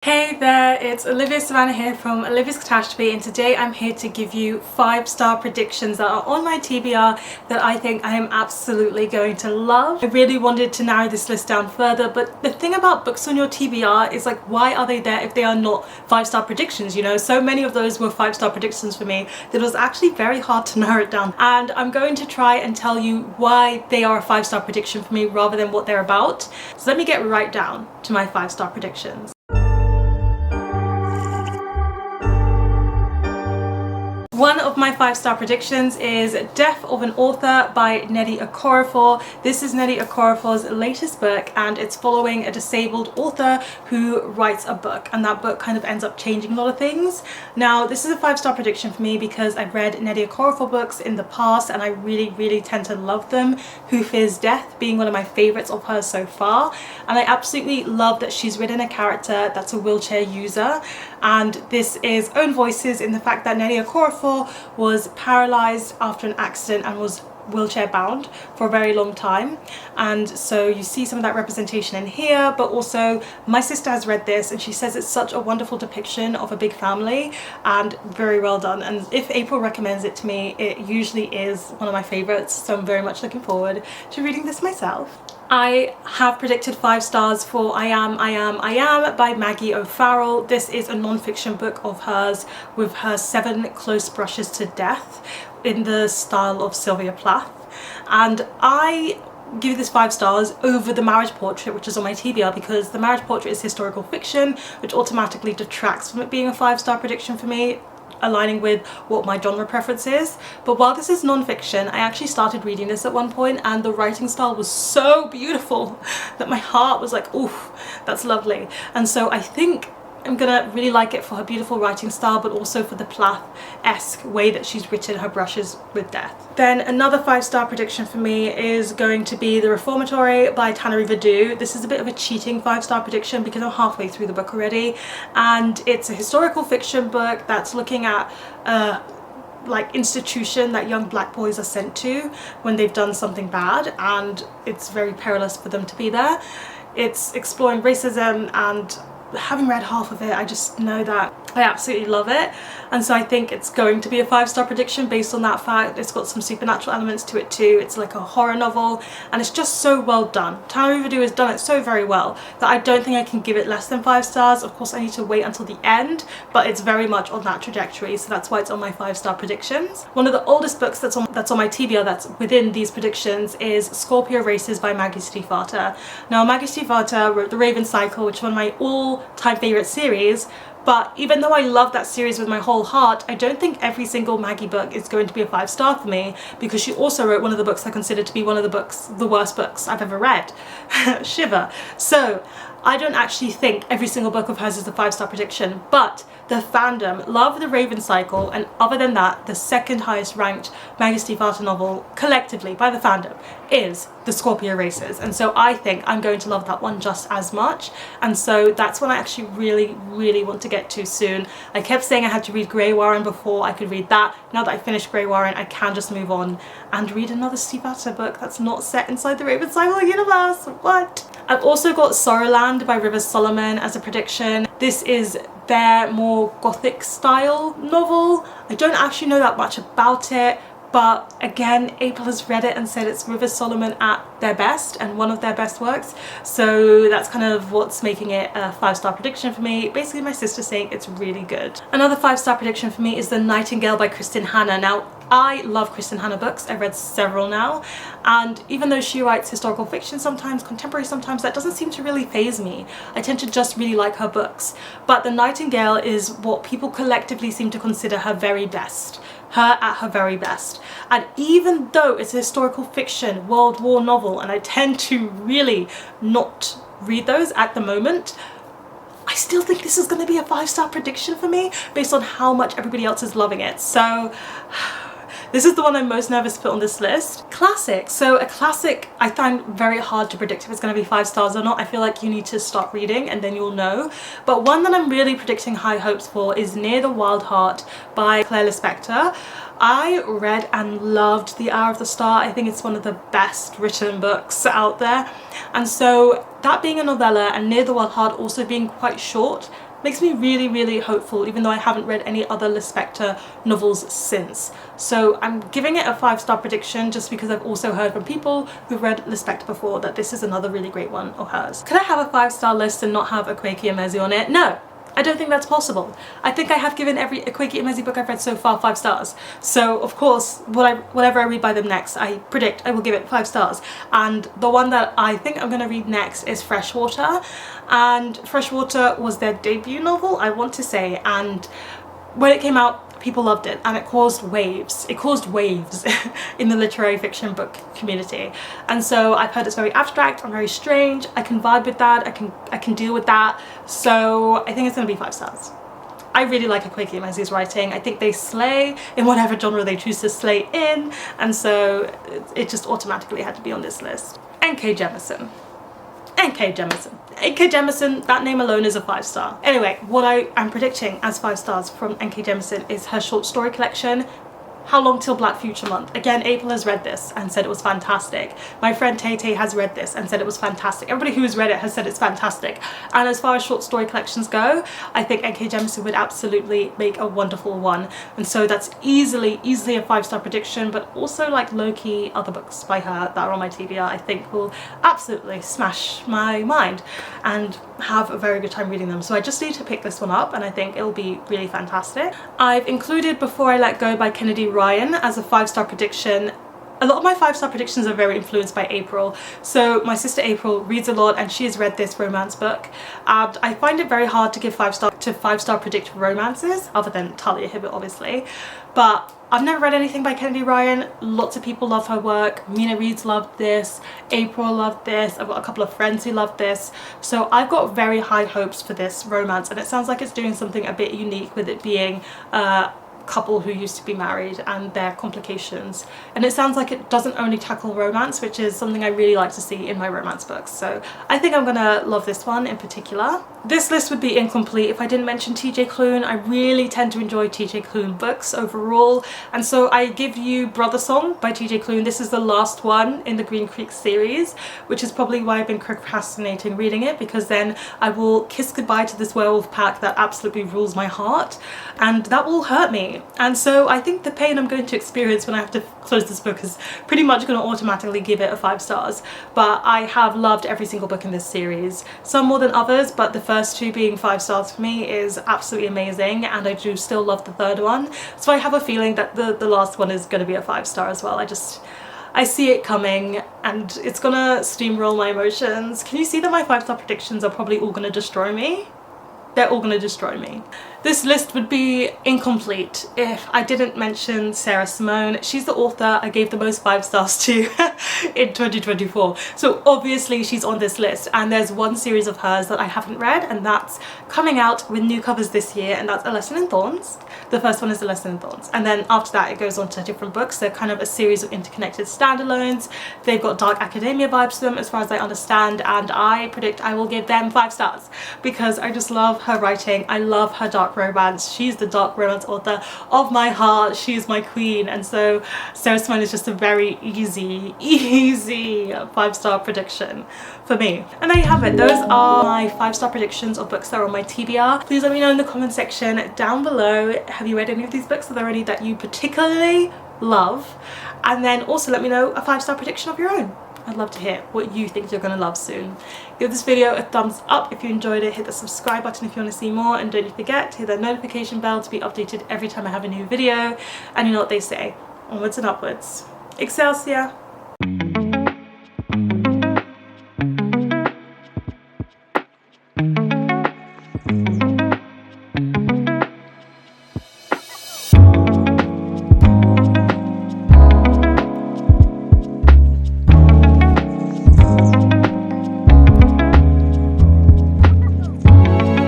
Hey there, it's Olivia-Savannah here from Olivia's Catastrophe, and today I'm here to give you 5-star predictions that are on my TBR that I think I am absolutely going to love. I really wanted to narrow this list down further, but the thing about books on your TBR is like, why are they there if they are not 5-star predictions, you know? So many of those were 5-star predictions for me that it was actually very hard to narrow it down. And I'm going to try and tell you why they are a 5-star prediction for me rather than what they're about. So let me get right down to my 5-star predictions. One of my 5-star predictions is Death of an Author by Nnedi Okorafor. This is Nnedi Okorafor's latest book, and it's following a disabled author who writes a book, and that book kind of ends up changing a lot of things. Now, this is a 5-star prediction for me because I've read Nnedi Okorafor books in the past and I really tend to love them. Who Fears Death being one of my favourites of hers so far, and I absolutely love that she's written a character that's a wheelchair user, and this is own voices in the fact that Nnedi Okorafor was paralysed after an accident and was wheelchair bound for a very long time, and so you see some of that representation in here. But also my sister has read this and she says it's such a wonderful depiction of a big family and very well done, and if April recommends it to me, it usually is one of my favorites, so I'm very much looking forward to reading this myself. I have predicted 5 stars for I Am by Maggie O'Farrell. This is a non-fiction book of hers with her 7 close brushes to death in the style of Sylvia Plath, and I give this 5 stars over The Marriage Portrait, which is on my TBR, because The Marriage Portrait is historical fiction, which automatically detracts from it being a 5-star prediction for me, aligning with what my genre preference is. But while this is non-fiction, I actually started reading this at one point and the writing style was so beautiful that my heart was like, oof, that's lovely. And so I think I'm gonna really like it for her beautiful writing style, but also for the Plath-esque way that she's written her brushes with death. Then another 5-star prediction for me is going to be The Reformatory by Tananarive Due. This is a bit of a cheating 5-star prediction because I'm halfway through the book already, and it's a historical fiction book that's looking at like institution that young black boys are sent to when they've done something bad, and it's very perilous for them to be there. It's exploring racism, and having read half of it, I just know that I absolutely love it, and so I think it's going to be a 5-star prediction based on that fact. It's got some supernatural elements to it too. It's like a horror novel and it's just so well done. Tananarive Due has done it so very well that I don't think I can give it less than 5 stars. Of course I need to wait until the end, but it's very much on that trajectory, so that's why it's on my 5-star predictions. One of the oldest books that's on my TBR that's within these predictions is Scorpio Races by Maggie Stiefvater. Now, Maggie Stiefvater wrote The Raven Cycle, which is one of my all-time favourite series, but even though I love that series with my whole heart, I don't think every single Maggie book is going to be a 5-star for me, because she also wrote one of the books I consider to be one of the worst books I've ever read. Shiver. So I don't actually think every single book of hers is a 5-star prediction, but the fandom love The Raven Cycle, and other than that, the second highest ranked Maggie Stiefvater novel collectively by the fandom is The Scorpio Races, and so I think I'm going to love that one just as much, and so that's one I actually really want to get to soon. I kept saying I had to read Grey Warren before I could read that. Now that I finished Grey Warren, I can just move on and read another Stiefvater book that's not set inside the Raven Cycle universe. What? I've also got Sorrowland by Rivers Solomon as a prediction. This is their more gothic style novel. I don't actually know that much about it, but again, April has read it and said it's Rivers Solomon at their best and one of their best works, so that's kind of what's making it a 5-star prediction for me. Basically my sister saying it's really good. Another 5-star prediction for me is The Nightingale by Kristin. Now, I love Kristin books. I've read several now, and even though she writes historical fiction sometimes, contemporary sometimes, that doesn't seem to really faze me. I tend to just really like her books, but The Nightingale is what people collectively seem to consider her very best. Her at her very best. And even though it's a historical fiction World War novel, and I tend to really not read those at the moment, I still think this is going to be a 5-star prediction for me based on how much everybody else is loving it. So this is the one I'm most nervous to put on this list. Classic. So a classic I find very hard to predict if it's going to be 5 stars or not. I feel like you need to start reading and then you'll know. But one that I'm really predicting high hopes for is Near the Wild Heart by Lispector. I read and loved The Hour of the Star. I think it's one of the best written books out there. And so that being a novella and Near the Wild Heart also being quite short, makes me really, really hopeful, even though I haven't read any other Lispector novels since. So I'm giving it a 5-star prediction just because I've also heard from people who've read Lispector before that this is another really great one of hers. Could I have a 5-star list and not have Akwaeke Emezi on it? No. I don't think that's possible. I think I have given every Akwaeke Emezi book I've read so far 5 stars. So of course, whatever I read by them next, I predict I will give it 5 stars. And the one that I think I'm going to read next is Freshwater. And Freshwater was their debut novel, I want to say. And when it came out, people loved it, and it caused waves. It caused waves in the literary fiction book community. And so I've heard it's very abstract and very strange. I can vibe with that. I can deal with that. So I think it's going to be 5 stars. I really like Akwaeke Emezi's writing. I think they slay in whatever genre they choose to slay in, and so it just automatically had to be on this list. N.K. Jemisin. N.K. Jemisin. N.K. Jemisin, that name alone is a 5-star. Anyway, what I am predicting as 5 stars from N.K. Jemisin is her short story collection, How Long Till Black Future Month. Again, April has read this and said it was fantastic. My friend Tay Tay has read this and said it was fantastic. Everybody who has read it has said it's fantastic. And as far as short story collections go, I think N.K. Jemisin would absolutely make a wonderful one. And so that's easily a 5-star prediction, but also like low-key other books by her that are on my TBR I think will absolutely smash my mind and have a very good time reading them. So I just need to pick this one up and I think it'll be really fantastic. I've included Before I Let Go by Nnedi Ryan as a 5-star prediction. A lot of my 5-star predictions are very influenced by April. So my sister April reads a lot and she has read this romance book, and I find it very hard to give 5-star predict romances, other than Talia Hibbert obviously. But I've never read anything by Nnedi Ryan. Lots of people love her work. Mina Reeds loved this. April loved this. I've got a couple of friends who loved this. So I've got very high hopes for this romance, and it sounds like it's doing something a bit unique with it being couple who used to be married and their complications, and it sounds like it doesn't only tackle romance, which is something I really like to see in my romance books. So I think I'm gonna love this one in particular. This list would be incomplete if I didn't mention TJ Klune. I really tend to enjoy TJ Klune books overall, and so I give you Brothersong by TJ Klune. This is the last one in the Green Creek series, which is probably why I've been procrastinating reading it, because then I will kiss goodbye to this werewolf pack that absolutely rules my heart, and that will hurt me. And so I think the pain I'm going to experience when I have to close this book is pretty much going to automatically give it a 5 stars. But I have loved every single book in this series, some more than others, but the first 2 being 5 stars for me is absolutely amazing, and I do still love the 3rd one. So I have a feeling that the last one is going to be a 5-star as well. I see it coming and it's gonna steamroll my emotions. Can you see that my 5-star predictions are probably all gonna destroy me? They're all gonna destroy me. This list would be incomplete if I didn't mention Sarah Simone. She's the author I gave the most 5 stars to in 2024. So obviously she's on this list, and there's one series of hers that I haven't read, and that's coming out with new covers this year, and that's A Lesson in Thorns. The first one is A Lesson in Thorns, and then after that it goes on to different books. They're kind of a series of interconnected standalones. They've got dark academia vibes to them as far as I understand, and I predict I will give them 5 stars because I just love her writing. I love her dark romance. She's the dark romance author of my heart. She's my queen, and so Sarah Simone is just a very easy 5-star prediction for me. And there you have it. Those are my 5-star predictions of books that are on my TBR. Please let me know in the comment section down below, have you read any of these books? Are there any that you particularly love? And then also let me know a 5-star prediction of your own. I'd love to hear what you think you're going to love soon. Give this video a thumbs up if you enjoyed it, hit the subscribe button if you want to see more, and don't forget to hit that notification bell to be updated every time I have a new video. And you know what they say, onwards and upwards. Excelsior!